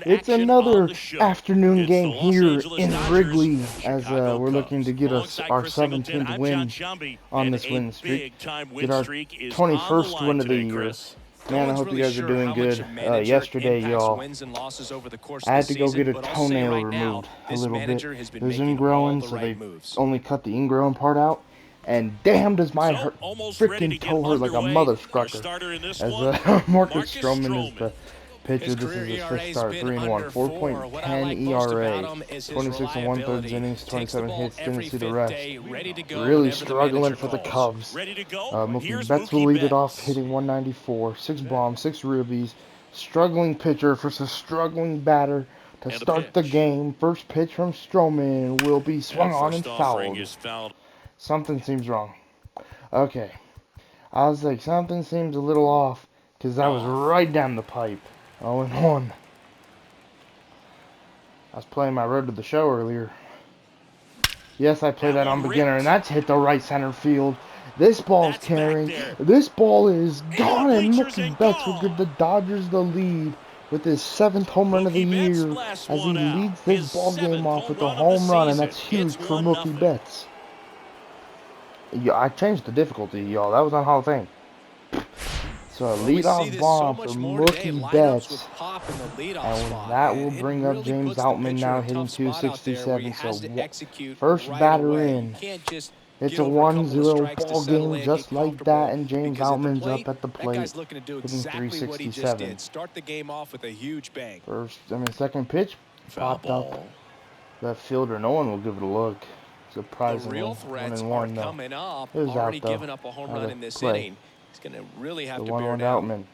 It's another afternoon game here in Wrigley as we're looking to get us our 17th win on this win streak. Get our 21st win of the year. Man, I hope you guys are doing good. Yesterday, y'all, I had to go get a toenail removed a little bit. It was ingrowing, so they only cut the ingrowing part out. And damn, does my freaking toe hurt like a mother scrucker. As Marcus Stroman is the pitcher. This is his first start. 3-1, 4.10 ERA, 26 and 1/3 innings, 27 hits. Didn't see the rest. Really struggling for the Cubs. Mookie Betts will lead it off, hitting 194, 6 bombs, 6 ribbies. Struggling pitcher versus struggling batter to start the game. First pitch from Stroman will be swung on and fouled. Something seems wrong. Okay. I was like, something seems a little off because that was right down the pipe. 0-1. I was playing my Road to the Show earlier. Yes, I play that on beginner, and that's hit the right center field. This ball's carrying. This ball is gone, and Mookie Betts will give the Dodgers the lead with his 7th home run of the year as he leads this ball game off with a home run, and that's huge for Mookie Betts. Yeah, I changed the difficulty, y'all. That was on Hall of Fame. So a leadoff bomb for Mookie Betts, and that will bring up James Outman now hitting 267. So first batter in. It's a 1-0 ball game just like that, and James Outman's up at the plate hitting 367. Second pitch popped up. Left fielder, no one will give it a look. Surprisingly, 1-1 though. It was out though. Out of play. He's going to really have to bear down. Outman.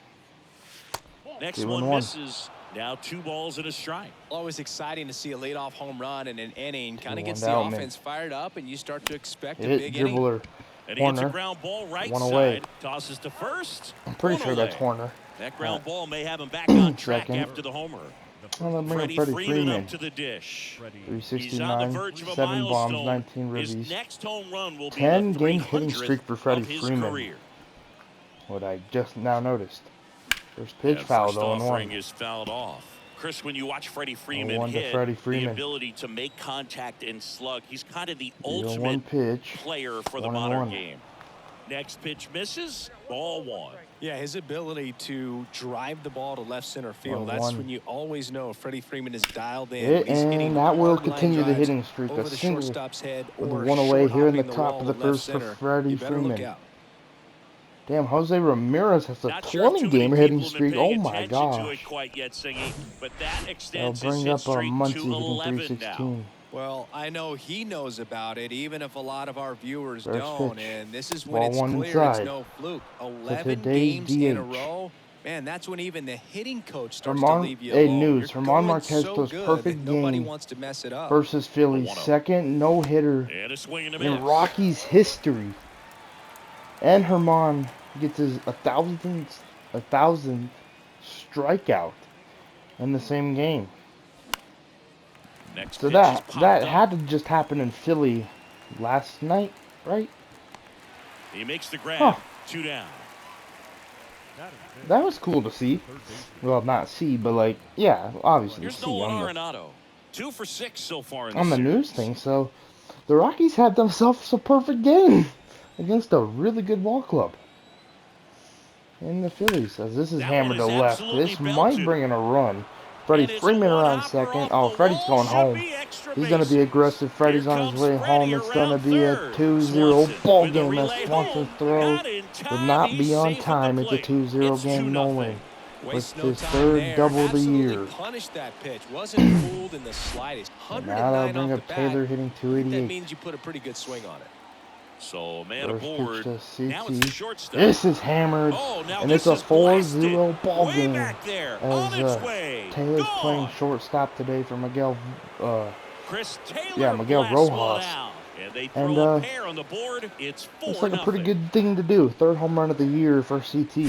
Next one misses. Now 2 balls and a strike. Always exciting to see a leadoff home run in an inning. Kind of gets the offense fired up, and you start to expect a big dribbler. And he hits a ground ball right side. Tosses to first. I'm pretty sure that's Horner. That ground ball may have him back on track after the homer. Freddie Freeman up to the dish. 369, 7 bombs, 19 ribbies. 10-game hitting streak for Freddie Freeman. What I just now noticed. First pitch fouled, 0-1. Is fouled off. Chris, when you watch Freddie Freeman hit, the ability to make contact and slug, he's kind of the ultimate player for the modern game. Next pitch misses, ball 1. Yeah, his ability to drive the ball to left center field, that's when you always know Freddie Freeman is dialed in. And that will continue the hitting streak. A single with 1 away here in the top of the first for Freddie Freeman. Damn, Jose Ramirez has a 20-game hitting streak. Oh my gosh. That'll bring up a Muncie hitting 316. Well, I know he knows about it, even if a lot of our viewers don't. And this is when it's clear it's no fluke. 11 games in a row. Man, that's when even the hitting coach starts to leave you alone. Herman Marquez throws perfect game versus Philly's second no-hitter in Rockies history. And Herman gets his 1,000th strikeout in the same game. So that had to just happen in Philly last night, right? He makes the grab. 2 down. That was cool to see. Well, not see, but like, yeah, obviously see on 2 for 6 so far on the news thing. So the Rockies had themselves a perfect game against a really good ball club. And the Phillies, as this is hammered to left, this might bring in a run. Freddie Freeman around second. Oh, Freddie's going home. He's going to be aggressive. Freddie's on his way home. It's going to be a 2-0 ball game as Swanson's throw would not be on time. It's a 2-0 game, no win. With his 3rd double of the year. And now that'll bring up Taylor hitting 288. That means you put a pretty good swing on it. So man aboard. Now it's the shortstop. This is hammered, and it's a 4-0 ball game. As Taylor's playing shortstop today for Miguel. Miguel Rojas. And it's like a pretty good thing to do. 3rd home run of the year for CT.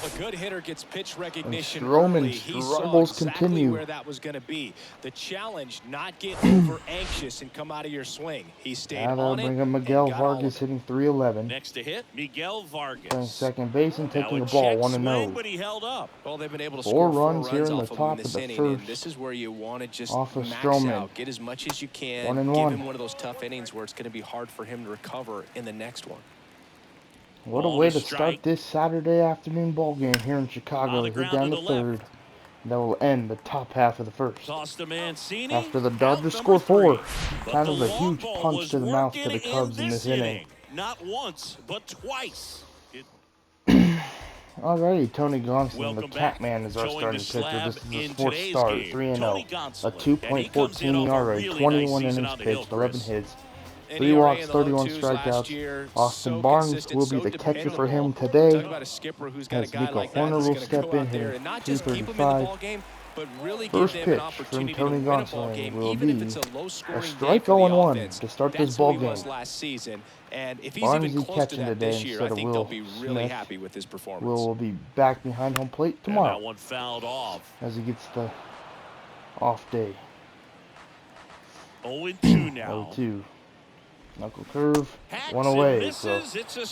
A good hitter gets pitch recognition and Stroman early. He saw struggles exactly continue. where that was going to be. The challenge, not get over anxious and come out of your swing. He stayed now on they'll it. bring up Miguel Vargas hitting .311. Next to hit, Miguel Vargas. Playing second base and taking now the ball, check 1-0. swing, but he held up. Well, they've been able to Four score 4 runs here in the off of him top in of this the inning, first. and this is where you want to just Off of max Stroman. out, get as much as you can, 1-1. give him one of those tough innings where it's going to be hard for him to recover in the next one. What a way to start this Saturday afternoon ball game here in Chicago. Hit down the third. That will end the top half of the first. After the Dodgers score 4, kind of a huge punch to the mouth to the Cubs in this inning. Not once, but twice. Alrighty, Tony Gonsolin, the Catman, is our starting pitcher. This is his fourth start, 3-0. A 2.14 ERA, 21 innings pitched, 11 hits, 3 walks, 31 strikeouts. Austin Barnes will be the catcher for him today, as Nico Horner will step in here, 235. First pitch from Tony Gonsolin will be a strike 0-1 to start this ball game. Barnes catching today instead of Will Smith. Will be back behind home plate tomorrow as he gets the off day. 0-2 now. 0-2. Knuckle curve, one away. So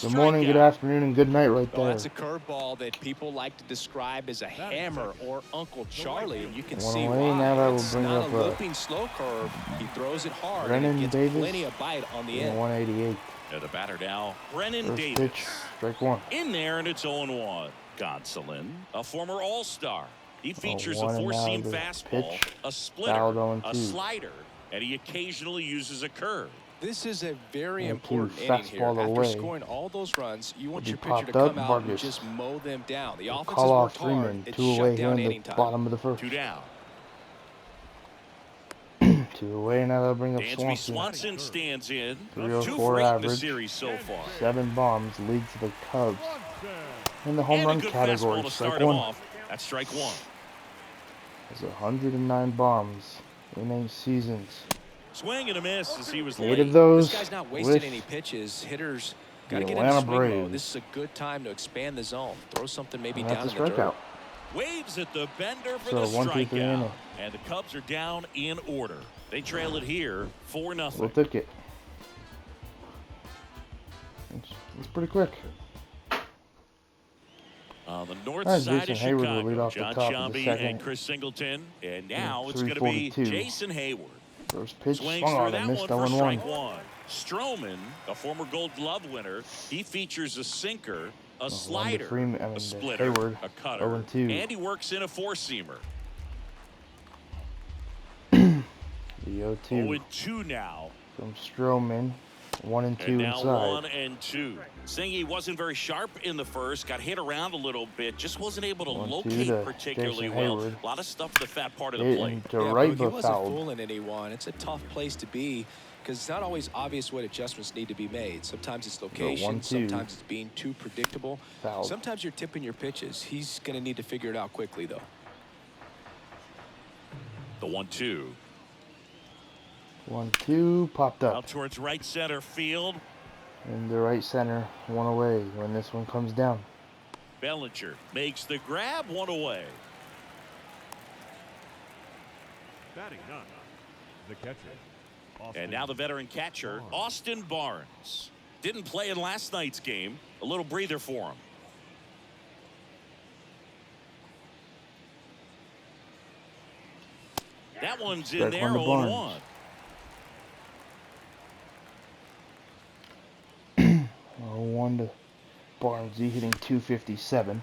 good morning, good afternoon, and good night right there. That's a curveball that people like to describe as a hammer or Uncle Charlie, and you can see away. why. Now that will It's bring not up a looping slow curve. He throws it hard, Brennan and it gets Davis, plenty of bite on the end. 188. The batter now, Brennan First Davis. pitch, strike 1. In there, and it's 0-1. Gonsolin, a former All-Star. He features a 1 and four-seam now the fastball, pitch, a splitter, fouled a 0-2. slider, and he occasionally uses a curve. This is a very 1-2 important inning here. fastball After away. scoring all those runs, you want your pitcher popped to come up, out and Vargas. just mow them down. The offense Call has off worked hard. Freeman, It's 2 away shut here down in inning the time. bottom of the first. 2 down. 2 away, now they'll bring up Dansby Swanson. Swanson stands in. 304 2 for 8 in the average, series so far. 7 bombs, leads the Cubs. In the home And run a good category, fastball to strike start him 1. off. That's strike 1. There's 109 bombs in 8 seasons. Swing and a miss as he was 8 late. of those This guy's not wasting with any pitches. Hitters got the to get in Atlanta swing mode. Braves. This is a good time to expand the zone. Throw something maybe And down that's in a the dirt. strikeout. Waves at the bender for So the 1-2-3 strikeout. inning. And the Cubs are down in order. They trail it here 4-0. We'll take it. It's pretty quick. On the north All right, side Jason of Hayward Chicago, will lead off the John top of the Sciambi second. and Chris Singleton. And now it's going to be 342. Jason Hayward. First pitch Swings swung through on that and missed one for 0-1. strike 1. Stroman, a former Gold Glove winner, he features a sinker, a slider, a splitter, Hayward, a cutter, 0-2. and he works in a four-seamer. The 0-2 0-2 now. from Stroman. 1-2 And now inside. 1-2. Singy wasn't very sharp in the first, got hit around a little bit, just wasn't able to 1-2 locate to particularly Jason well. Hayward. A lot of stuff to the fat part of the Hit plate. into Yeah, right, but he but wasn't fouled. fooling anyone. It's a tough place to be because it's not always obvious what adjustments need to be made. Sometimes it's location, 1-2. sometimes it's being too predictable. Fouled. Sometimes you're tipping your pitches. He's going to need to figure it out quickly, though. The 1-2. 1-2 popped Out up towards right center field. in the right center. 1 away when this one comes down. Bellinger makes the grab, 1 away. Batting ninth, the catcher. And now the veteran catcher, Austin Barnes. Didn't play in last night's game. A little breather for him. That one's in Strike there, 1 to 0-1. 0-1 to Barnes. He hitting 257.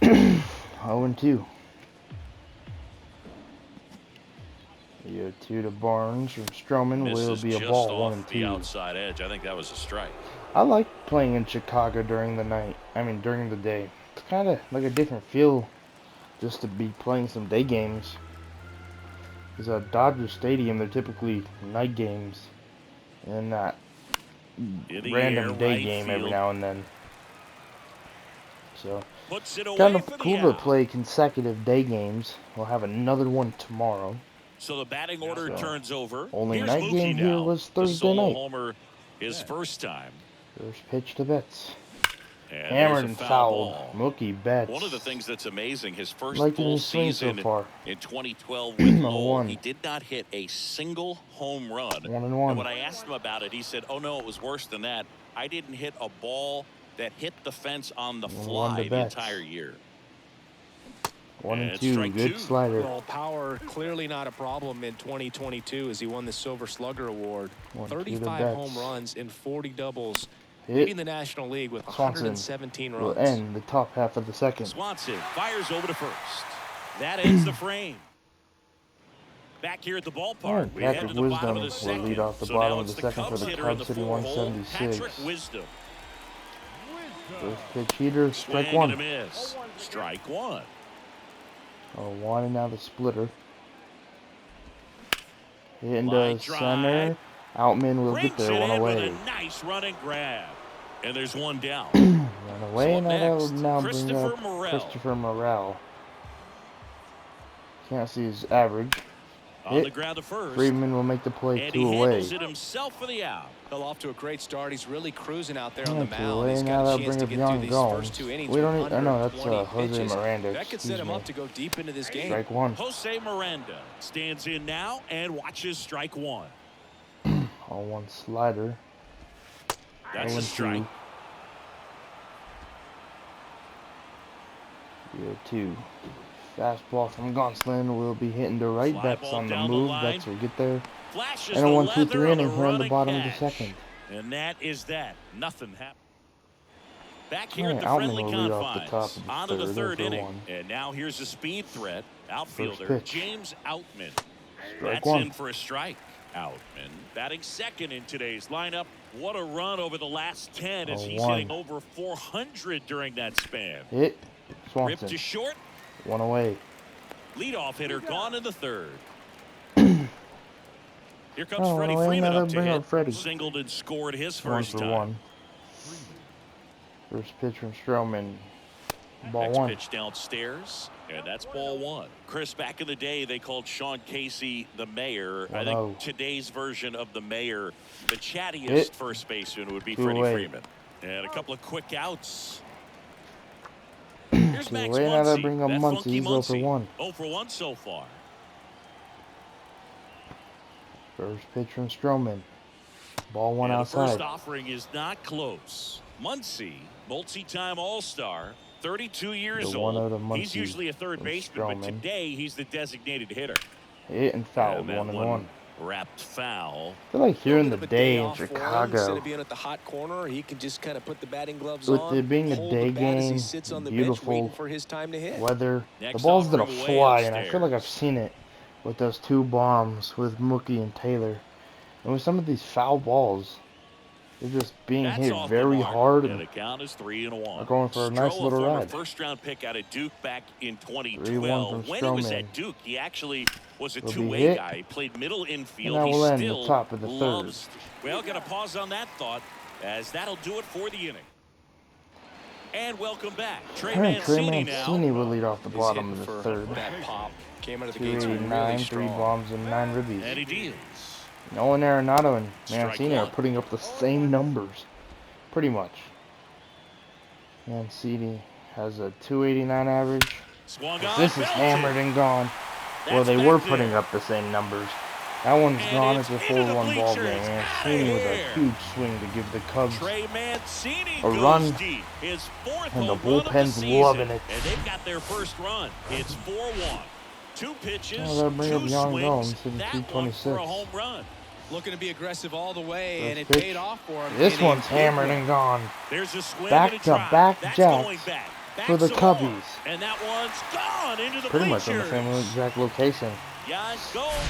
0-2. The 0-2 to Barnes from Stroman will Misses be a just ball. off 1-2. the outside edge. I think that was a strike. I like playing in Chicago during the night. I mean, during the day. It's kind of like a different feel just to be playing some day games. Because at Dodger Stadium, they're typically night games. And that random day game every now and then. So, Puts it away kind of for the cool to out. play consecutive day games. We'll have another one tomorrow. So the batting order So, turns over. only Here's night Mookie game here now. was The Thursday solo night. homer his first time. First pitch to Betts. And hammered and fouled. Ball. Mookie Betts. One of the things that's amazing, his first like full season so far. in 2012 with Lowell, he did not hit a single home run. 1-1. And when I asked him about it, he said, "Oh no, it was worse than that. I didn't hit a ball that hit the fence on the fly the entire year." 1-2, good slider. Well, power clearly not a problem in 2022 as he won the Silver Slugger Award. 35 home runs and 40 doubles, leading the National League with 117 runs. Will end the top half of the second. Swanson fires over to first. That ends the frame. Back here at the ballpark, we head to the bottom of the second. Will lead off the bottom of the second for the Cubs, hitting 176. First pitch heater, strike one. And a miss. Strike one. 0-1, and now the splitter. Hit into center. Outman will get there, one away. Nice run and grab. And there's one down. Run away, and that will now bring up Christopher Morel. Can't see his average. On the ground to first. Friedman will make the play, and 2 away. He handles it himself for the out. Well, off to a great start. He's really cruising out there on the mound. Away. He's Now got a that'll chance bring to up get through these Young first 2 innings. We don't need, no, that's 20 Jose pitches. Miranda. That could set him up to go deep into this game. Strike one. Jose Miranda stands in now and watches strike one. 0-1 slider. That's a strike. 0-2. Fastball from Gonsolin will be hitting the right. Betts on the move. Betts will get there. Flashes and a 1-2-3 inning here in the bottom of the second. And that is that. Nothing happened. Back here at the Outman friendly will lead off confines. the top of the On to the third inning. 1. And now here's a speed threat. Outfielder James Outman. Strike That's one. in for a strike. Outman batting second in today's lineup. What a run over the last 10 as he's hitting over 400 during that span. Hit. Ripped Swanson. to short. 1 away. Leadoff hitter gone in the third. Here comes Oh, Freddie well, Freeman up to bring hit. up Freddie. Singled and scored his 1 first for time. 1. First pitch from Stroman. Ball Next 1. pitch downstairs, and that's ball 1. Chris, back in the day, they called Sean Casey the mayor. I think today's version of the mayor, the chattiest first baseman would be Freddie Freeman. And a couple of quick outs. Here's Max Now that bring up Muncy. Muncy. He's 0 for 1. 0 for 1 so far. First pitch from Stroman. Ball 1 and outside. The first offering is not close. Muncy, multi-time All-Star, 32 years old. He's usually a third baseman, but today he's the designated hitter. Hit and fouled, 1-1. Wrapped foul. I feel like here in the day in Chicago, instead of being at the hot corner, he can just kind of put the batting gloves with on. it being a day game, beautiful for his time to hit. weather, the ball's gonna fly, and I feel like I've seen it with those 2 bombs with Mookie and Taylor, and with some of these foul balls, they're just being hit very hard, and the count is 3-1. Are going for a nice little ride. First-round pick out of Duke back in 2012. 3-1 when he was at Duke, he actually was a two-way guy. He played middle infield. And that will end still the top of the loves. third. Well, gonna pause on that thought, as that'll do it for the inning. And welcome back, Trey Mancini will lead off the bottom of the third. That pop came out of the gates 289, really 3 bombs and 9 ribbies. And he deals. Nolan Arenado and Mancini are putting up the same numbers, pretty much. Mancini has a 289 average. This is hammered and gone. Well, they were putting up the same numbers. That one's gone. It's a 4-1 ball game. Mancini with a huge swing to give the Cubs a run, and the bullpen's loving it. And they've got their first run. It's 4-1. 2 pitches, they'll bring up 2 Young swings. Gomes, hitting That 226. one for a home run. Looking to be aggressive all the way, and it pitch. paid off for him. This one's hammered and gone. There's a swing Back-to-back jacks for the Cubbies. Cubbies. And that one's gone into the Pretty much on the bleachers. same exact location.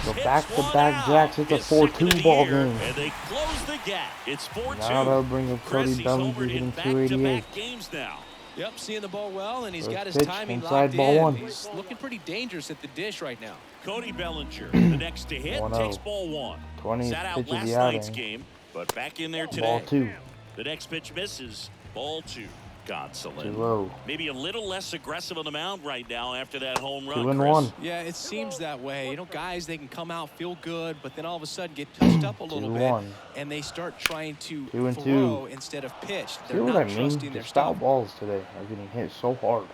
So back-to-back jacks. It's a 4-2 ball game. And they close the gap. It's 4-2. Now they'll bring up Cody Bellinger hitting 288. Games now. Yep, seeing the ball well, and he's got his pitch timing inside locked ball in. 1. He's looking pretty dangerous at the dish right now. Cody Bellinger, the next to hit, 1-0. takes ball 1. 20th Sat out pitch of last the night's outing. game, but back in there today. Ball 2. The next pitch misses. Ball 2. Gonsolin. 2-0. Maybe a little less aggressive on the mound right now after that home run. 2-1. Yeah, it seems that way. You know, guys, they can come out, feel good, but then all of a sudden get touched up a little bit, and they start trying to throw instead of pitch. They're See what I not mean? trusting The their foul stuff. balls today are getting hit so hard.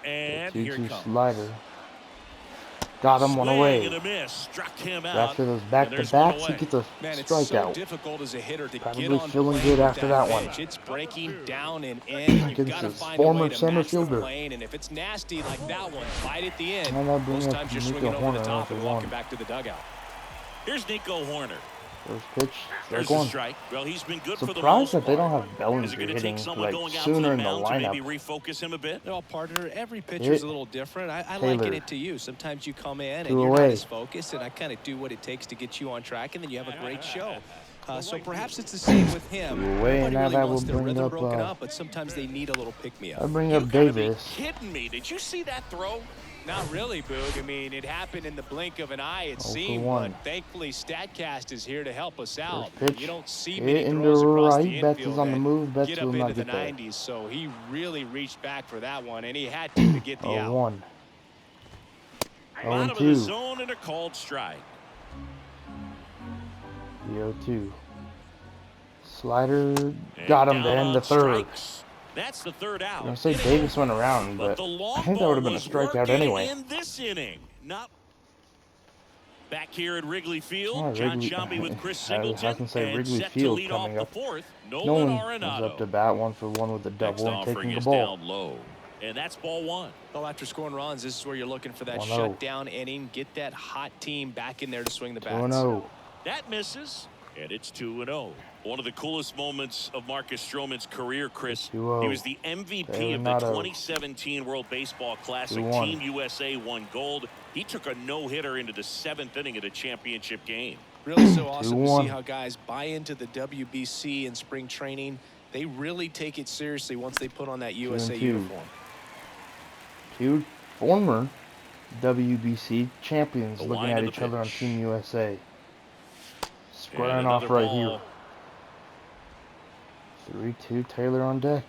And 2-2 slider. Got him, one away. And a miss. Struck him out. After those back-to-backs, he gets a Man, it's so strikeout. difficult as a hitter to Probably get on feeling plane good with after that one. pitch. It's breaking down and in. You've got to Against his find a way former to center match the fielder. plane, and if it's nasty like that one, bite at the end. And that'll bring Most up times you're Nico swinging over Horner the top and 0-1. walking back to the dugout. Here's Nico Horner. First pitch, There's a strike. Well, he's been good for the most surprised that they part. don't have Bellinger Is it going to hitting take someone like going out to sooner the in the mound to maybe lineup. refocus him a bit? Well, partner, every pitcher's a little different. I liken it to you. Sometimes you come in and you're not as focused, and I kind of do what it takes to get you on track, and then you have a great show. So perhaps it's the same with him. Everybody now really that wants will their bring rhythm up, broken up, but sometimes they need a little pick-me-up. I'll bring You up gotta be Davis. kidding me. Did you see that throw? Not really, Boog. I mean, it happened in the blink of an eye, it 0 for seemed, 1. but thankfully StatCast is here to help us out. First pitch, You don't see hit many into throws across right. the Betts is infield on the that move. Betts get will up not into the get there. 90s, so he really reached back for that one, and he had to get the out. 0-1. Bottom of the 0-2. zone and a called strike. 0-2. Slider got him to end the third. Strikes. That's the third out. I'm gonna say Davis went around, but I think that would have been a strikeout anyway. In this inning, not back here at Wrigley Field. Oh, John Wrigley- Sciambi with Chris I Singleton can say and Wrigley set Field to lead coming off up. the fourth. Nolan is Arenado up to bat, 1-for-1 with the Next double, offering taking the is ball. down low, and that's ball one. Well, after scoring runs, this is where you're looking for that 1-0. shutdown inning. Get that hot team back in there to swing the bats. 2-0. That misses, and it's 2-0. One of the coolest moments of Marcus Stroman's career, Chris. 2-0. He was the MVP of the 2017 World Baseball Classic. 2-1. Team USA won gold. He took a no-hitter into the 7th inning of the championship game. Really so awesome to 2-1. see how guys buy into the WBC in spring training. They really take it seriously once they put on that USA 2-2. uniform. 2 former WBC champions The looking line at of each the other on pitch. Team USA. Squaring And off another right ball. here. 3-2 Taylor on deck.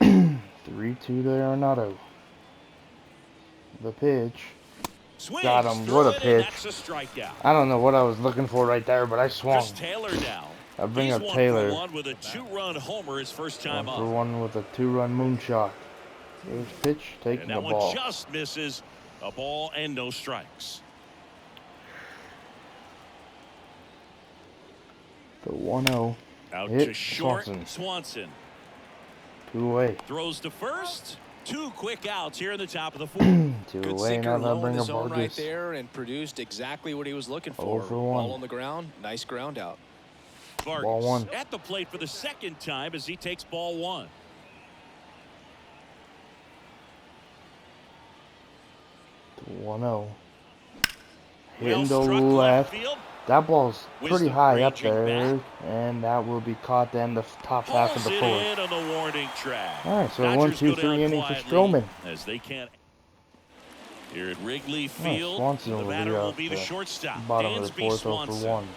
3-2 to Arenado. The pitch. Swings Got him. through What a it, and pitch. That's a strikeout. I don't know what I was looking for right there, but I swung. Chris Taylor now. I bring He's up 1 Taylor. for 1 with a 2-run homer his first time up. 1-for-1 with a 2-run moonshot. There's pitch, taking And the that one ball. just misses. A ball and no strikes. The 1-0. Out Hit to short. Swanson. Swanson 2 away. throws to first. 2 quick outs here in the top of the 4th. 2 Good away. sinker Now they'll low in bring the up zone right Vargas. there and produced exactly what he was looking 0 for. for 1. Ball on the ground, nice ground out. Vargas Ball 1. at the plate for the 2nd time as he takes ball 1. The 1-0. Well Hitting the struck left. field. That ball's pretty Wisdom high up reaching there, back. and that will be caught then the top half of the Pulls it 4th. in on the warning track. All right, so Dodgers 1, 2, go 3 down inning for quietly Stroman. as they can't. Here at Wrigley Field, Swanson the will batter be will off be the the shortstop. Bottom of the Dansby 4th, 0 for Swanson. 1.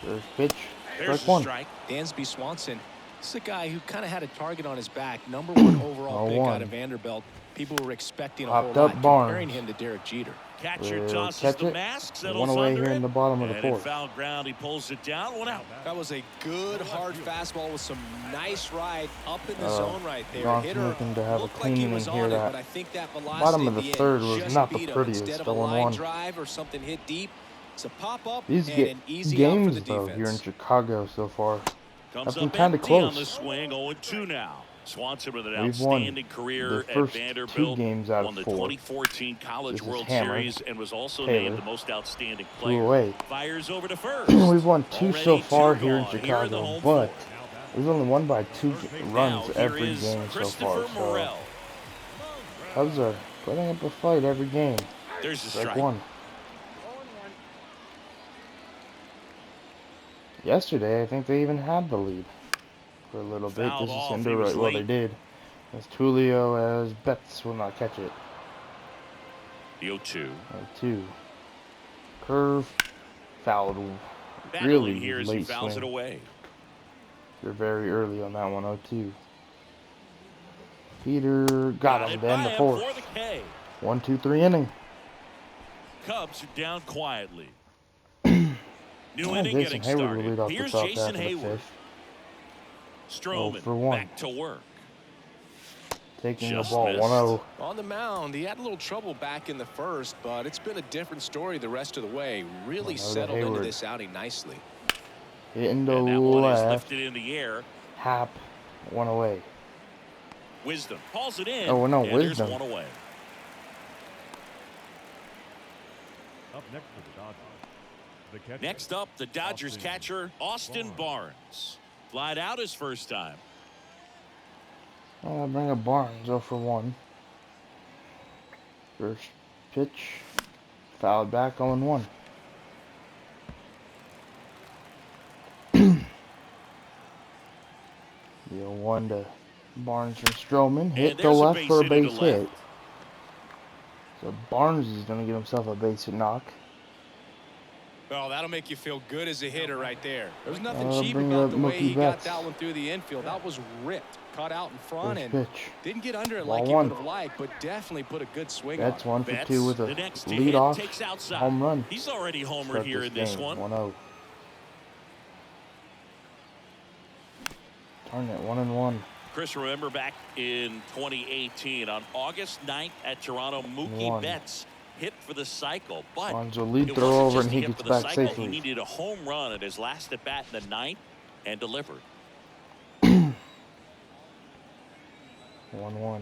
There's pitch. There's Strike a 1. strike. Dansby Swanson. This is a guy who kind of had a target on his back. #1 overall pick 0-1. out of Vanderbilt. People were expecting a Popped whole up lot, Barnes. comparing him to Derek Jeter. Catcher Will tosses catch the it. mask, 1 settles away under here it, in the bottom of the and in 4th. foul ground, he pulls it down. 1 out. That was a good hard fastball with some nice ride up in the zone right there. Johnson Hitter looking to have a looked clean like he inning was here. on it, That but I think that velocity bottom of the at end 3rd was just not the beat him. prettiest. Instead of The a line 1-1. drive or something hit deep, it's a pop up These and an easy out for games the though defense. here in Chicago so far Comes have been up kind of empty on close. the swing. 0-2 now. Swanson with an We've won outstanding career the at first 2 Vanderbilt. games out Won of the 4. 2014 College This is World Hammer. Series and was also Taylor. named the most outstanding 2 player. away. Fires over to first. We've won 2 so Already far 2 here in gone the Chicago, home but fourth. we've only won by 2 Now runs here every is game so far. Christopher So Morel. Cubs are putting up a fight every game. There's the Strike strike. 1. Yesterday, I think they even had the lead for a little bit. Fouled This is off. He Cinderella. was Well, they late. did. As Tulio as Betts will not catch it. The 0-2. 2. Curve. Fouled. Battling Really here as he late fouls swing. it away. Peter very early on that one, 0-2. Peter got him to end the fourth. 1-2-3 inning. Cubs are down quietly. New inning Jason Hayward will lead off the top half of the fifth. Stroman for 1. back to work. Taking the ball 1-0. On the mound, he had a little trouble back in the first, but it's been a different story the rest of the way. Really settled into this outing nicely. Hitting the and that one is left. lifted in the air. Hap, 1 away. Wisdom calls it in. Oh no, and Wisdom. There's 1 away. Up next for the Dodgers. The catcher. Next up, the Dodgers catcher, Austin Barnes. Flied out his first time. I'll bring up Barnes 0 for 1. First pitch. Fouled back 0-1. The 0-1 to Barnes from Stroman. Hit the left for a base hit. So Barnes is going to get himself a base hit knock. Well, that'll make you feel good as a hitter right there. There's nothing cheap about the way he got that one through the infield. That was ripped. Caught out in front and didn't get under it like he would have liked, but definitely put a good swing on. That's 1 for 2 with a leadoff home run. He's already homered here in this one. 1-0. Darn it, 1-1. Chris, remember back in 2018 on August 9th at Toronto, Mookie Betts hit for the cycle, but Barnes will lead throw over and he gets back safely. He needed a home run at his last at bat in the 9th and delivered. 1-1.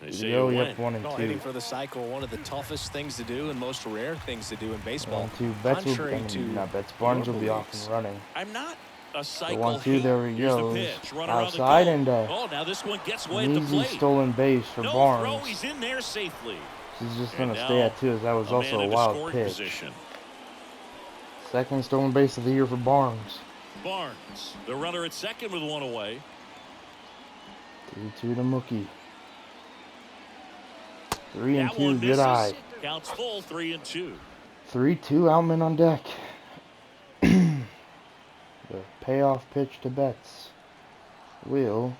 They say yep, 1 and 2. Hitting for the cycle, one of the toughest things to do and most rare things to do in baseball. 1-2. Betts will, Betts. Barnes will be off and running. I'm not a cycle. 1-2. There we go. Outside and now this one gets away at the plate. Stolen base for Barnes. Throw, he's in there safely. He's just going to stay at 2, as that was also a wild pitch. Position. Second stolen base of the year for Barnes. Barnes, the runner at second with 1 away. 3-2 to Mookie. 3-2, good eye. Counts full, 3-2. 3-2, Outman on deck. The payoff pitch to Betts. Will.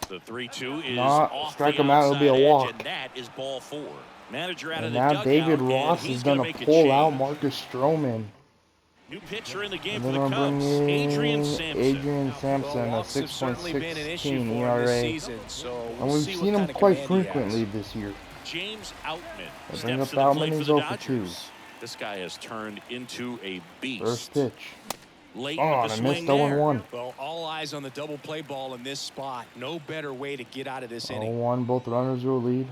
The 3-2 is not strike him out, it'll be a walk. And that is ball 4. Manager out and of the now dugout, David Ross is going to pull out Marcus Stroman. New pitcher in the game and for the Cubs, Adrian Sampson. Adrian Sampson, a 6.16 ERA. And we've seen him quite frequently this year. James Outman. Bring up Outman, he's 0 for 2. This guy has turned into a beast. First pitch. Late I missed 0-1. Well, all eyes on the double play ball in this spot. No better way to get out of this inning. 0-1, both runners will lead.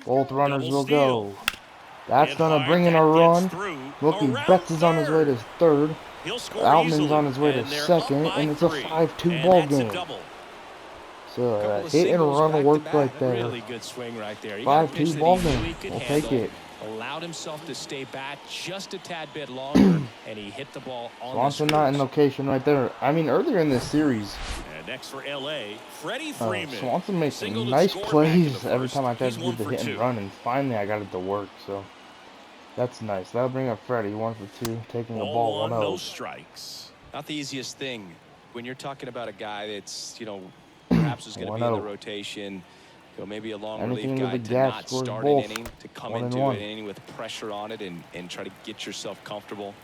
Both runners will go. That's going to bring in a run. Mookie Betts is on his way to third. Outman's on his way to second, and it's a 5-2 ball game. So hit and run worked right there. Really good swing right there. 5-2 ball game. We'll take it. Allowed himself to stay back just a tad bit longer, and he hit the ball on Swanson not in location right there. I mean, earlier in this series, and next for LA, Freddie Freeman. Swanson makes some nice plays every time I tried to do the hit and run, and finally I got it to work. So that's nice. That'll bring up Freddie, 1 for 2, taking the ball 1-0. No strikes. Not the easiest thing when you're talking about a guy that's, perhaps is going to be in the rotation. Maybe a long relief guy to not start an inning, to come into an inning with pressure on it and try to get yourself comfortable.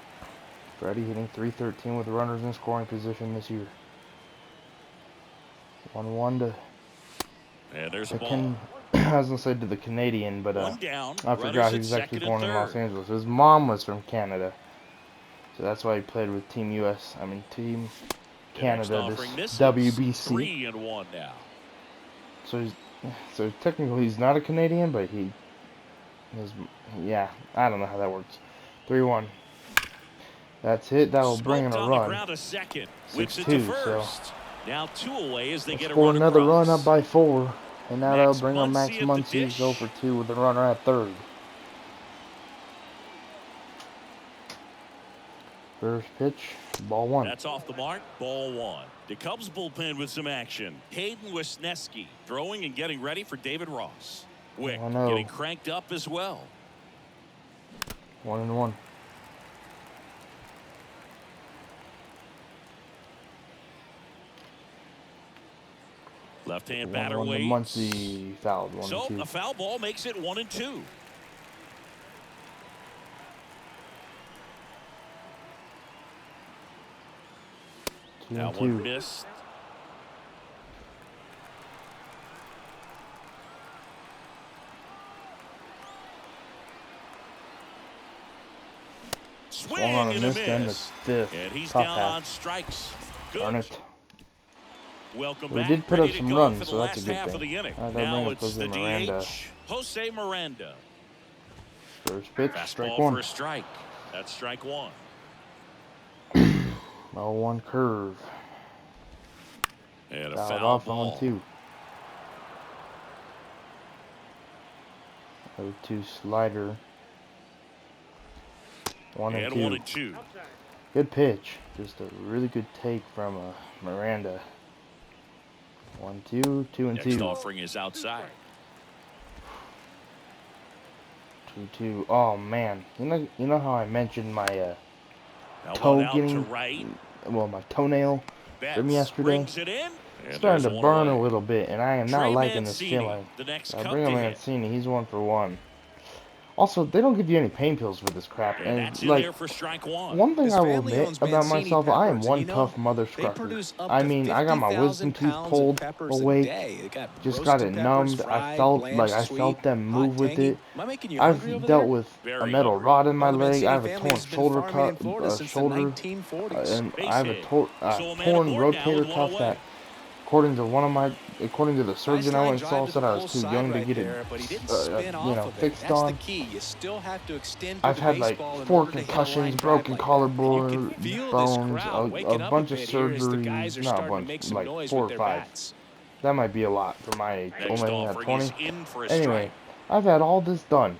Freddie hitting .313 with runners in scoring position this year. 1-1 to. Yeah, there's a ball. I was gonna say to the Canadian, but I forgot he was actually born in Los Angeles. His mom was from Canada, so that's why he played with Team US. I mean Team Canada, this WBC. 3-1 now. So technically he's not a Canadian, but yeah, I don't know how that works. 3-1. That's it. That will bring in a run. 6-2. So now 2 away as they get score another run up by 4, and now that'll bring on Max Muncy 0 for 2 with the runner at third. First pitch, ball 1. That's off the mark, ball 1. The Cubs bullpen with some action. Hayden Wesneski throwing and getting ready for David Ross. Wick getting cranked up as well. Left-hand batter waits. Muncy fouled. 1-2. So a foul ball makes it 1-2. That one missed. Swing and a miss. And he's down on strikes. Good. Darn it. Welcome we back. did put up some runs, so that's a good thing. thing. Now it's the DH, Jose Miranda. First pitch, fastball strike one. For a strike. That's strike one. 0-1 curve. And a foul foul off ball. 1-2. 0-2 slider. 1-2. Good pitch. Just a really good take from Miranda. 1-2, 2-2. Next offering is outside. 2-2. Oh man, you know how I mentioned my toe getting my toenail from yesterday. It's starting to burn a little bit, and I am not liking this feeling. I bring up Mancini. He's 1 for 1. Also, they don't give you any pain pills for this crap. And like, one thing I will admit about myself, I am one tough mother scrucker. I mean, I got my wisdom teeth pulled away, just got it numbed. I felt them move with it. I've dealt with a metal rod in my leg. I have a torn shoulder and I have a torn rotator cuff that, according to the surgeon I went and saw, said I was too young to get it, fixed on. I've had like 4 concussions, broken collarbone bones, a bunch of surgeries, not a bunch, like 4 or 5. That might be a lot for my age. Only had 20. Anyway, I've had all this done.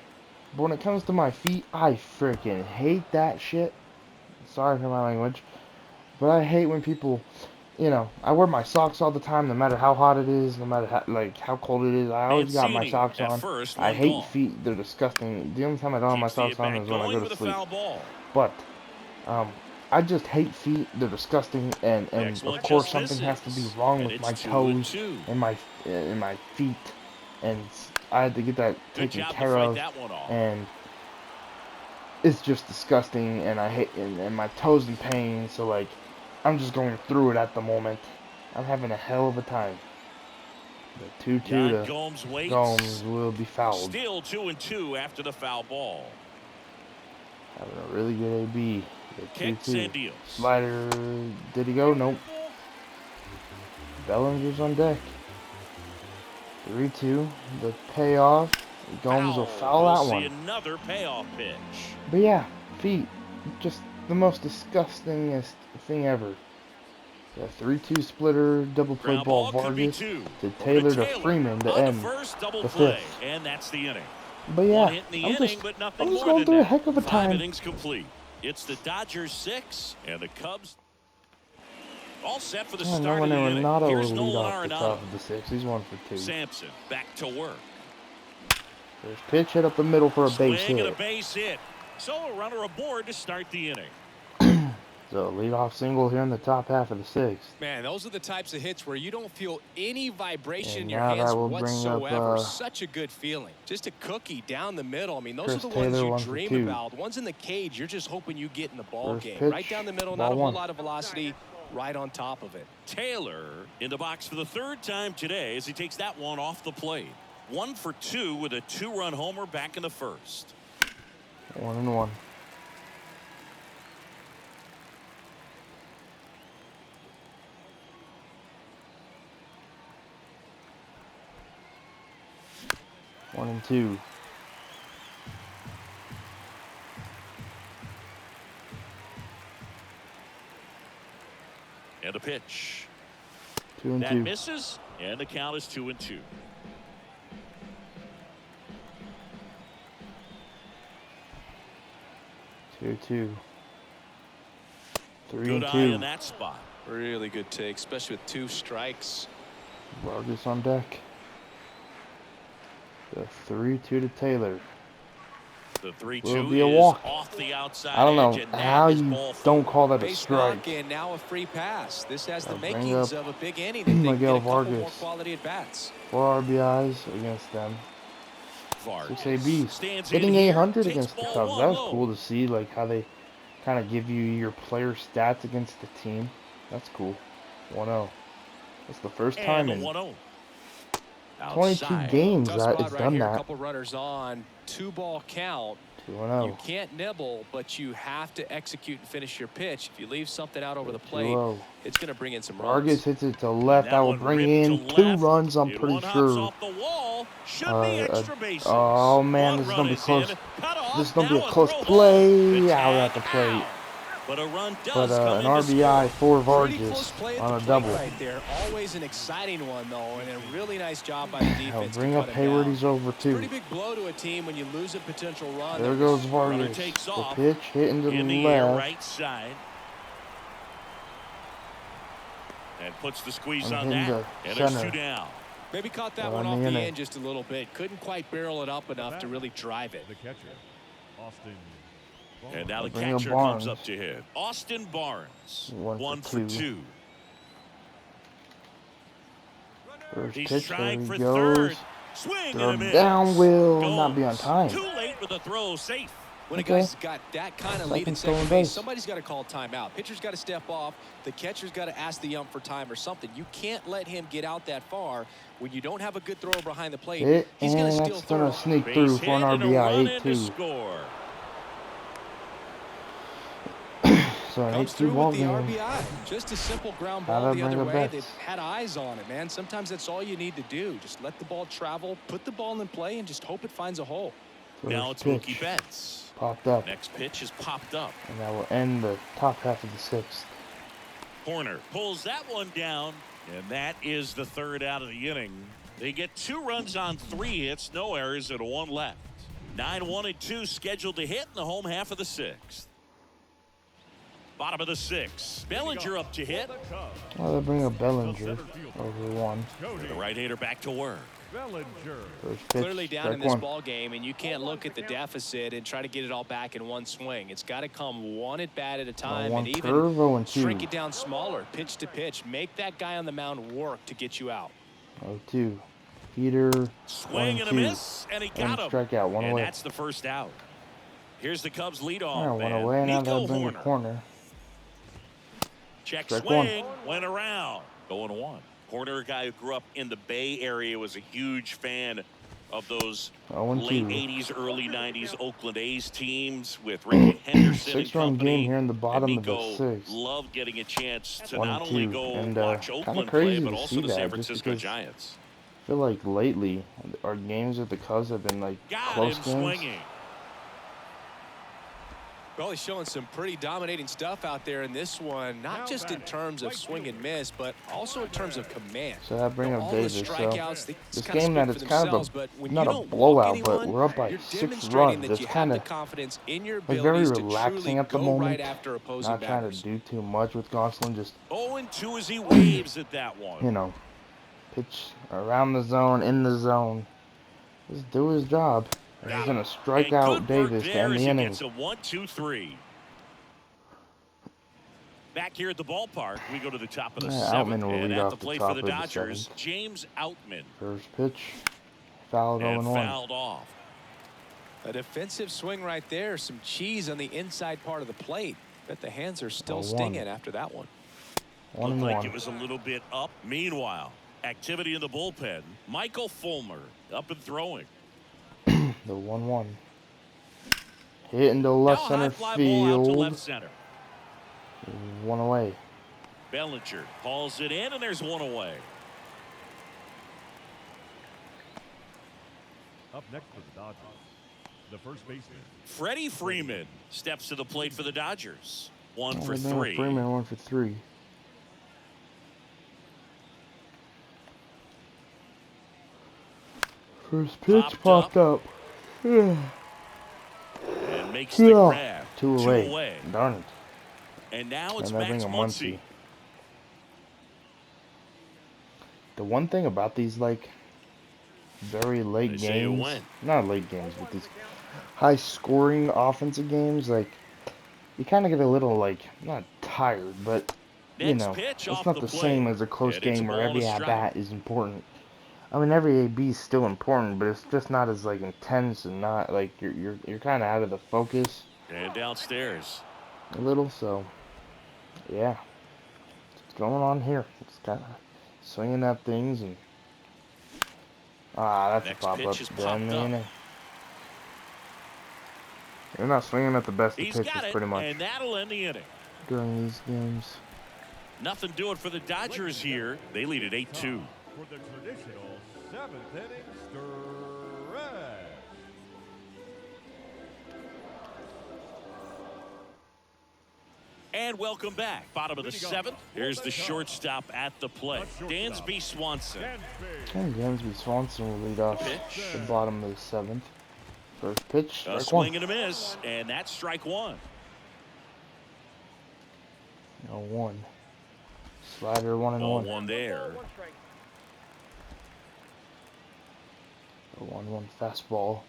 But when it comes to my feet, I freaking hate that shit. Sorry for my language. But I hate when people, I wear my socks all the time, no matter how hot it is, no matter how cold it is. I always got my socks on. I hate feet; they're disgusting. The only time I don't have my socks on is when I go to sleep. But I just hate feet; they're disgusting, and of course something has to be wrong with my toes and my feet, and I had to get that taken care of, and it's just disgusting, and I hate and my toes in pain. So like, I'm just going through it at the moment. I'm having a hell of a time. The 2-2 to Gomes will be fouled. Still 2-2 after the foul ball. Having a really good AB. The 2-2 slider. Did he go? Nope. Bellinger's on deck. 3-2. The payoff. Gomes will foul that one. Another payoff pitch. But yeah, feet. Just the most disgustingest thing ever. The 3-2 splitter, double play ball Vargas to Taylor to Freeman to end the 5th. And that's the inning. But yeah, I'm just going through a heck of a time. 5 innings complete. It's the Dodgers 6 and the Cubs all set for the start of the inning. Here's Nolan Arenado. At the top of the 6th. He's 1 for 2. Sampson back to work. First pitch hit up the middle for a base hit. So a runner aboard to start the inning. So leadoff single here in the top half of the 6th. Man, those are the types of hits where you don't feel any vibration in your now hands that will whatsoever. Bring up, Such a good feeling. Just a cookie down the middle. I mean, those Chris are the ones Taylor, you dream about. Ones in the cage, you're just hoping you get in the ball game. Pitch, right down the middle, not a whole lot of velocity. Right on top of it. Taylor in the box for the 3rd time today as he takes that one off the plate. 1 for 2 with a 2-run homer back in the 1st. 1-1. One and 2. And a pitch. 2-2. That misses, and the count is 2-2. Two. 3-2. Good eye in that spot. Really good take, especially with 2 strikes. Vargas on deck. The 3-2 to Taylor. The 3-2 will be a is walk. off the outside I don't edge, know and how that is you ball don't four. call that a Base knock strike. and now a free pass. This has the Bring makings up of a big inning if they can get Miguel a couple more Vargas. quality at bats. 4 RBIs against them. Vargas 6 ABs. stands Hitting in here, 800 takes against the ball Cubs. one That was low. cool to see, like how they kind of give you your player stats against the team. That's cool. 1-0. That's the first time And in 1-0. 22 Outside. games Tough that spot it's right done here. A that. couple runners on. 2-ball count. 2-0. You can't nibble, but you have to execute and finish your pitch. If you leave something out over the 2-0. plate, it's going to bring in some Vargas runs. hits it to left. That will bring in 2 runs, I'm pretty sure. Off the wall. Should be extra bases. Oh man, One this is run gonna be is close. in. Cut off. This is gonna be a Now close throw play. ball. Out at the plate. Out. But a run But does come an in to RBI score. for Pretty close Vargas play at on the a plate double. right there. Always an exciting one, though, and a really nice job by the defense Bring to up cut him Hayward. down. He's over It's a pretty too. big blow to a team when you lose a potential run. There goes Runner Vargas. takes The off. pitch hitting to In the the air, left. right side. And puts the squeeze I'm on hitting that. the And there's center. 2 down. Maybe caught that Well, one in off the the inning. end just a little bit. Couldn't quite barrel it up enough to really drive it. The catcher, Austin. And now the Bring up catcher comes Barnes. up to hit. Austin Barnes. 1 for for 2. First He's pitch, there trying he for goes. third. Swing Throw and a miss. down will not be on Goes. time. Too late with the throw. Safe. When Okay. a guy's got that kind of lead Second in second stolen base, base. somebody's got to call timeout. Pitcher's got to step off. The catcher's got to ask the ump for time or something. You can't let him get out that far. When you don't have a good thrower behind the plate, Hit, he's going and to steal that's gonna third. sneak through for an RBI. 8-2. Score. So an Comes 8-2 through ball with the game. RBI. Just a simple ground How'd ball I the bring other up way. bets? They had eyes on it, man. Sometimes that's all you need to do. Just let the ball travel, put the ball in play, and just hope it finds a hole. Now First it's Mookie pitch Betts. popped up, Next pitch is popped up. and that will end the top half of the 6th. Corner pulls that one down, and that is the 3rd out of the inning. They get 2 runs on 3 hits, no errors, and 1 left. 9-1-2 scheduled to hit in the home half of the 6th. Bottom of the 6th. Bellinger up to hit. Well, they bring up Bellinger over 1. The right-hander back to work. Bellinger. First pitch, Clearly down in strike this 1. ball game, and you can't look at the deficit and try to get it all back in one swing. It's got to come one at bat at a time, One and curve, even 0-2. shrink it down smaller, pitch to pitch. Make that guy on the mound work to get you out. 0-2. Peter, Swing and a 1-2. miss, and he got him. Strikeout, 1 And away. that's the 1st out. Here's the Cubs leadoff Yeah, 1 man, away. Now Nico they'll bring a Horner. corner. Check Strike swing, went around. 0-1. Horner, a guy who grew up in the Bay Area, was a huge fan of those 0-2. late 80s, early 90s Oakland A's teams with Ricky Henderson and 6-run company. game here in the bottom and of the Nico 6th. loved getting a chance to 1-2. not only go And, watch kinda Oakland play, crazy but to also see the that, San just Francisco because Giants. I feel like lately our games with the Cubs have been like Got close him games. swinging. Well, he's showing some pretty dominating stuff out there in this one, not just in terms of swing and miss, but also in terms of command. So I bring up All Davis. the So strikeouts, they this just kinda game that speak it's for kind of themselves, but when not you a don't walk blowout, but anyone, we're up by you're 6 demonstrating runs. that It's you have kind the of confidence in your like very abilities to relaxing truly at the go moment. right after opposing Not trying batters. to do too much with Gonsolin. Just 0-2 as he waves at that one. you know, pitch around the zone, in the zone. Just do his job. And he's gonna strike And out good work Davis to there end as the he inning. gets a 1-2-3. Back here at the ballpark, we go to the top of the Yeah, 7th, Outman will and lead at off the the plate top for the of the Dodgers, 7th. James Outman. First pitch, fouled And 0-1. fouled off. A defensive swing right there, some cheese on the inside part of the plate. Bet the hands are still 0-1. stinging after that one. Looked like 1-1. it was a little bit up. Meanwhile, activity in the bullpen. Michael Fulmer up and throwing. The 1-1. Hit into left Now a center high fly ball out to field. left center. 1 away. Bellinger hauls it in, and there's 1 away. Up next for the Dodgers, the first baseman. Freddie Freeman steps to the plate for the Dodgers. 1 for Oh, no, 3. Freeman 1 for 3. First pitch popped up. And makes the grab. 2 away. Darn it. And now it's And they Max bring a Muncy. Muncy. The one thing about these like very late They say you games, win. not late games, but these high-scoring offensive games, like, you kind of get a little, like, not tired, but, you Next know, pitch it's off not the the plate. same as a close And it's a game where ball and a every strike. at-bat is important. I mean, every AB is still important, but it's just not as, like, intense and not, like, you're kind of out of the focus. And downstairs. A little, so, yeah. What's going on here? It's kind of swinging at things and... that's Next a pop-up. pitch is popped up. They're not swinging at the best of He's pitches, got it, pretty much, and that'll end the inning. during these games. Nothing doing for the Dodgers here. They lead at 8-2. For the traditional 7th inning stretch. And welcome back. Bottom of the 7th. Here's the shortstop at the plate. Dansby Swanson. And Dansby Swanson will lead off the bottom of the 7th. First pitch, A strike swing one. and a miss, and that's strike one. 0-1. Slider 1-1. 0-1 there. 1-1 fastball.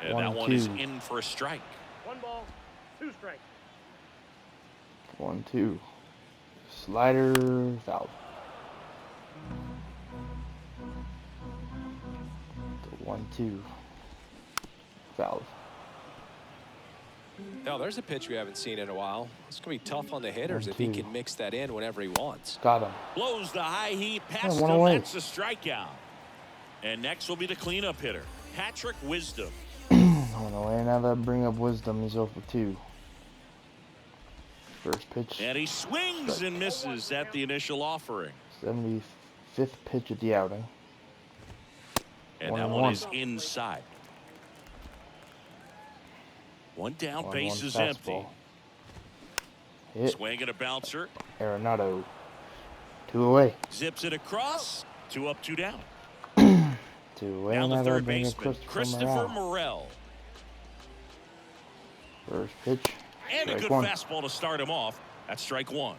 And that one is in for a strike. 1 ball, 2 strikes. 1-2. Slider foul. 1-2. Foul. Now, there's a pitch we haven't seen in a while. It's going to be tough on the hitters if he can mix that in whenever he wants. Got him. Blows the high heat past one him. away. That's a strikeout. And next will be the cleanup hitter, Patrick Wisdom. 1 away. Now that bring up Wisdom. He's 0-2. First pitch. And he swings and misses at the initial offering. 75th pitch of the outing. And that one is inside. One down, base is empty. Hit. Swing and a bouncer. Arenado. 2 away. Zips it across. 2 up, 2 down. 2 away. Down the Now third bring up baseman, Christopher Morel. First pitch. And a good fastball to start him off. That's strike one.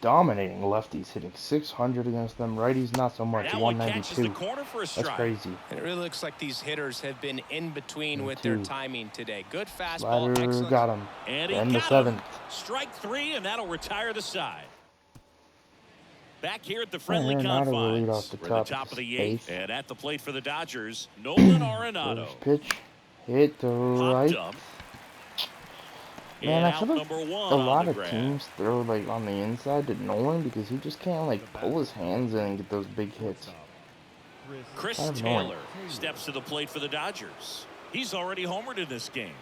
Dominating lefties, hitting 600 against them. Righties, not so much. That one catches the 192. corner for a strike. That's crazy. And it really looks like these hitters have been in between with their timing today. Good fastball. Slider Excellent. got him. And he And the got him. 7th. Strike 3, and that'll retire the side. Back here at the friendly Arenado will lead confines. off the We're top, the top of the eighth. 8th. And at the plate for the Dodgers, Nolan Arenado. First pitch. Hit to right. Up. Man, And I feel like out number 1 a on lot the of grab. teams throw like on the inside to Nolan because he just can't like pull his hands in and get those big hits. Chris Kind of annoying. Taylor steps to the plate for the Dodgers. He's already homered in this game.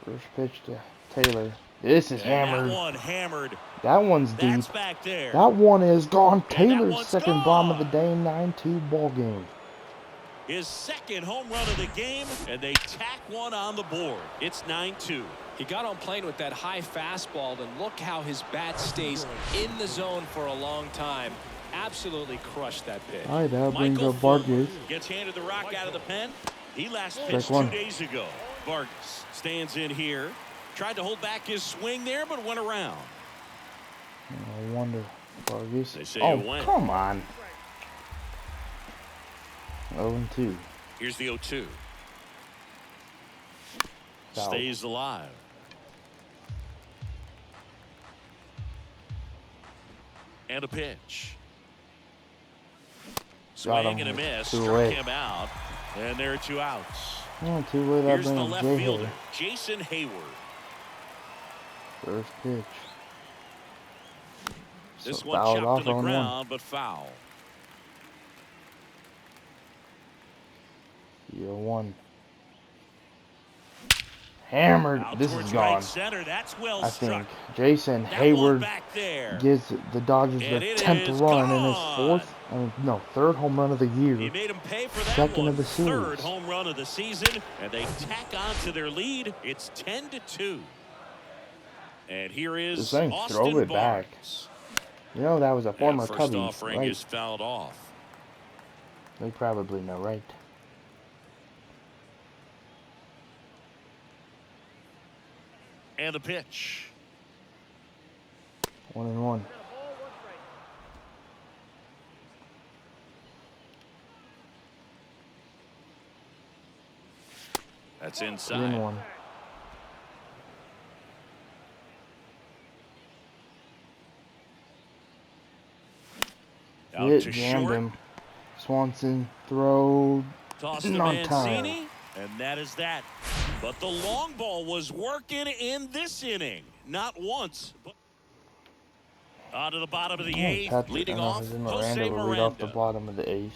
First pitch to Taylor. This is And hammered. that one hammered. That one's deep. That's back there. That one is gone. Taylor's one's second bomb of the gone. day. 9-2 ball game. His second home run of the game, and they tack one on the board. It's 9-2. He got on plane with that high fastball, and look how his bat stays in the zone for a long time. Absolutely crushed that pitch. All right, that brings Michael up Vargas. gets handed the rock out of the pen. He last Strike pitched 2 one. days ago. Vargas stands in here. Tried to hold back his swing there, but went around. I wonder. Vargas. They say Oh, it went. come on. 0-2. Here's the 0-2. Foul. Stays alive. And a pitch. Got Swing him. and a miss. 2 Struck away. him out. And there are 2 outs. 2 away. That Here's the brings left Jay fielder, Hill. Jason Hayward. First pitch. This So one fouled chopped off to the 0-1. ground, but foul. 0-1. Hammered. Out This towards is right gone. center. That's well I struck. think Jason That one Hayward back there. gives the Dodgers And their it 10th is run in his gone. third home run of the year. He made him pay for that Second one. of the series. Third home run of the season, and they tack on to their lead. It's 10-2. And here is Just saying, Austin throw it back. Barnes. You know, that was a former First Cubby, offering right? is fouled off. They probably know, right? And a pitch. 1-1. That's inside. 3-1. Out Hit, to jammed short. him. Swanson, throw, Toss to not time. Mancini, and that is that. But the long ball was working in this inning. Not once, but on to the bottom of the eighth. Leading off, Jose will lead off the Miranda. bottom of the eighth.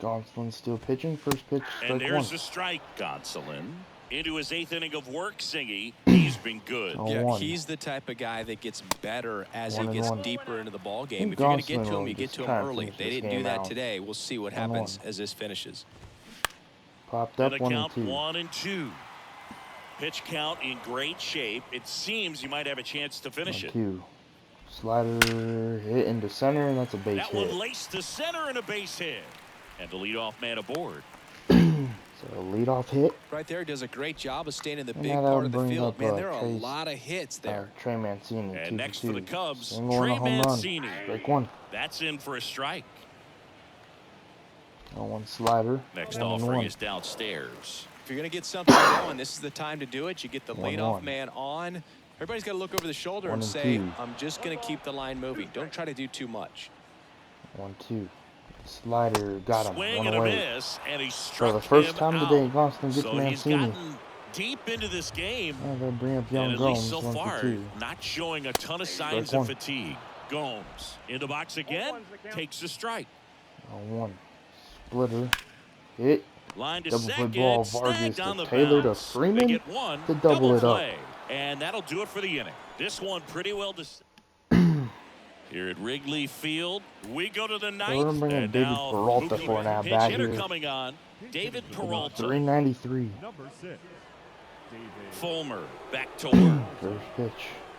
Gonsolin still pitching. First pitch, strike And there's one. the strike. Gonsolin into his eighth inning of work. Singy, he's been good. Yeah, he's the type of guy that gets better as he gets deeper into the ball game. If you're going to get to him, you get to him early. They didn't do that today. We'll see what happens as this finishes. Popped up, and 1-2. 1-2. Pitch count in great shape. It seems you might have a chance to finish it. 1-2. Slider hit into center, and that's a base hit. That one laced to center and a base hit. And the leadoff man aboard. So leadoff hit. Right there, does a great job of staying in the big part of the field. Man, there are a lot of hits there. Trey Mancini. And next for the Cubs, Trey Mancini. Strike one. That's in for a strike. 1 slider. Next offering is downstairs. If you're going to get something going, this is the time to do it. You get the leadoff man on. Everybody's got to look over the shoulder and say, I'm just going to keep the line moving. Don't try to do too much. 1-2. Slider got him. Swing one and away. a miss, and he struck For the first time out. today, Gonsolin gets so Mancini. He's gotten deep into this game. They'll bring up young and at Gomes. least so far, 1-2. not showing a ton of signs of fatigue. Gomes in the box again, takes the strike. 1. Splitter. Hit. Line to Double play second, ball. Vargas snagged on to the Taylor to bounce. Freeman They get one, to double it up. play. And that'll do it for the inning. This one pretty well decided. Here at Wrigley Field, we go to the ninth. We're bringing And David now Peralta for an pinch at-bat hitter here. coming on. David Peralta. 393. Number 6, David. Fulmer back to work. First pitch.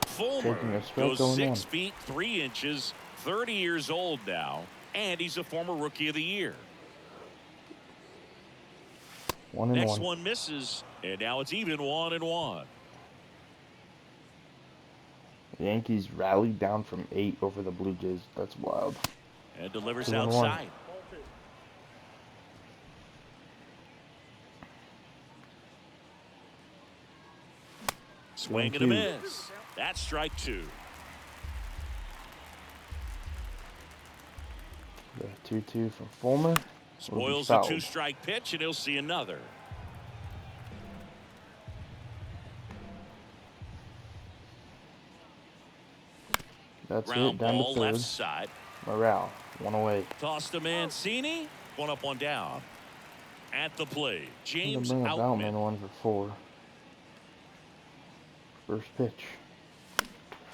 Fulmer Taking a strike, goes going 6 on. feet 3 inches, 30 years old now, and he's a former Rookie of the Year. 1-1. Next one misses, and now it's even 1-1. The Yankees rallied down from 8 over the Blue Jays. That's wild. And delivers 2-1. outside. Swing and a miss. That's strike 2. The 2-2 from Fulmer. Spoils the 2-strike pitch, and he'll see another. That's Ground it. Down ball to third. left side. Morale. 1 away. Toss to Mancini. 1 up, 1 down. At the plate, James Bring a Outman. Outman 1 for 4. First pitch.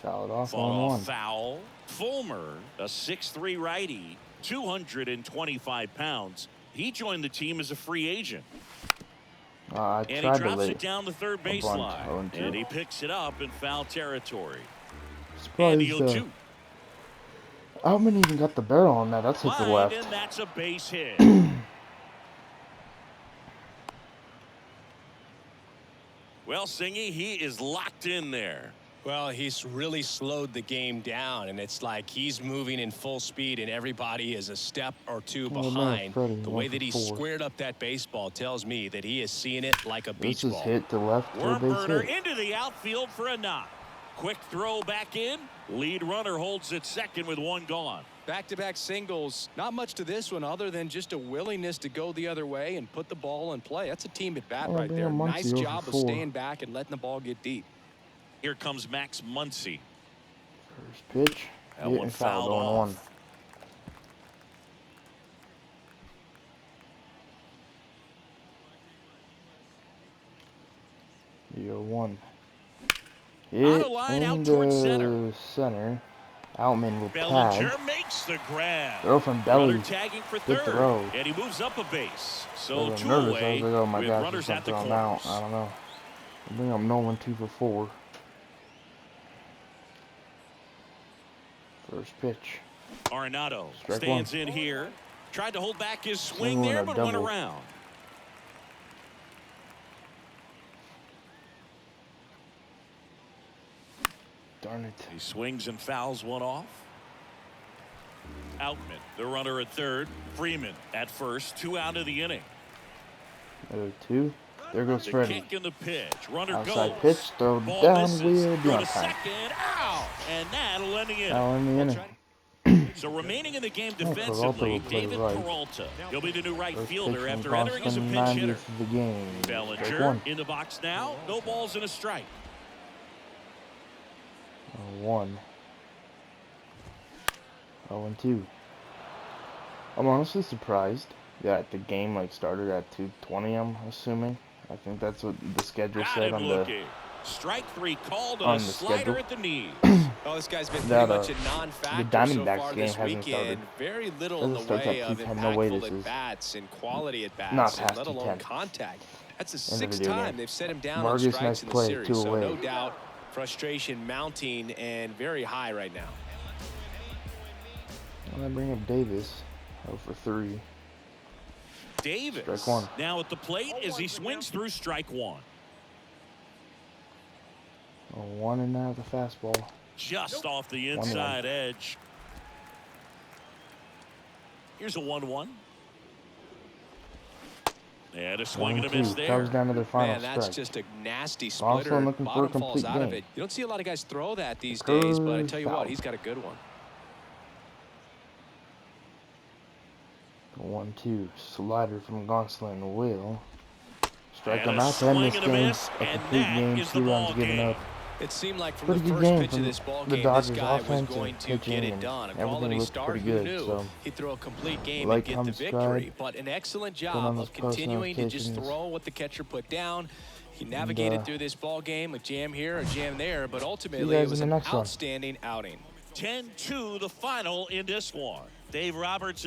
Fouled off. Fought 1-1. off foul. Fulmer, a 6'3" righty, 225 pounds. He joined the team as a free agent. I And he tried to drops lay it down the third a bunt, baseline. 0-2. And he picks it up in foul territory. Surprised, And the 0-2. Outman even got the barrel on that. That's hit the Line, left. and that's a base hit. Well, Singy, he is locked in there. Well, he's really slowed the game down, and it's like he's moving in full speed, and everybody is a step or two behind. The way that he squared up that baseball tells me that he is seeing it like a beach This ball. is hit to left for a Worm base burner hit. into the outfield for a knock. Quick throw back in. Lead runner holds it second with 1 gone. Back-to-back singles. Not much to this one other than just a willingness to go the other way and put the ball in play. That's a team at bat right there. Nice job of staying back and letting the ball get deep. Here comes Max Muncy. First pitch. That Hit one and fouled foul going off. 0-1. On Hit the line, out towards into center. center. Outman will Bellinger tag. makes the grab. Throw from Runner belly. tagging for Good third. throw. And he moves up a base. I So was 2 nervous. I away was like, oh my with gosh, runners there's at the something I'm out. corners. I don't know. I think I'm Nolan 2 for 4. First pitch. Arenado Strike stands one. in here. Tried to hold back his swing Swing on there, a but went double. around. Darn it. He swings and fouls one off. Outman, the runner at third. Freeman at first. 2 out of the inning. 0-2. There goes Freddie. Kick in the pitch. Runner Outside goes. pitch, throw Ball down, misses. will be Throw on to time. second, out, and that'll end the inning. Now in the inning. So remaining in the game Peralta defensively, will play David right. Peralta. He'll be the new right First fielder pitch after from entering as a Boston, pinch hitter. 90th of the game. Bellinger in the box now. No balls and a strike. 1. 0-2. I'm honestly surprised that the game started at 2:20. I'm assuming. I think that's what the schedule said on the. Strike 3 called on a the slider schedule. at the knee. Oh, this guy's been pretty much a non-factor so Diamondbacks far game this hasn't weekend. started. Very little in the Doesn't start way till of 2:10. No way impactful this is. at-bats and quality at-bats, Not past let alone 2:10. contact. That's the End of the 6th video time game. they've set him down Vargas, on strikes nice in the play, series. 2 So away. no doubt, frustration mounting and very high right now. I bring up Davis. 0 for 3. Davis Strike 1. now at the plate as he swings through strike 1. 1 and now the fastball. Just off the inside edge. Here's a 1-1. And a swing and a miss there. Comes down to their final Man, that's strike. just a nasty Also splitter. looking for a Bottom complete falls out of game. it. You don't see a lot of guys throw that these days, but I tell you what, Foul. he's got a good one. 1-2. Slider from Gonsolin will strike And him a out to end swing this and a game. miss, A and complete that game. is the 2 runs ball given game. up. It seemed like from Pretty the good first game pitch from of this ball the game, this Dodgers guy was offense going and to get pitching, it and done. A everything quality looked start, pretty who good, knew? so He'd throw a complete game like, and get the comment, victory. subscribe, But an excellent turn on job those of post continuing to just notifications. throw what the catcher put down. He navigated through this ball game, a jam here, a jam there, but ultimately it was an outstanding outing. 10-2 the final in this one. Dave Roberts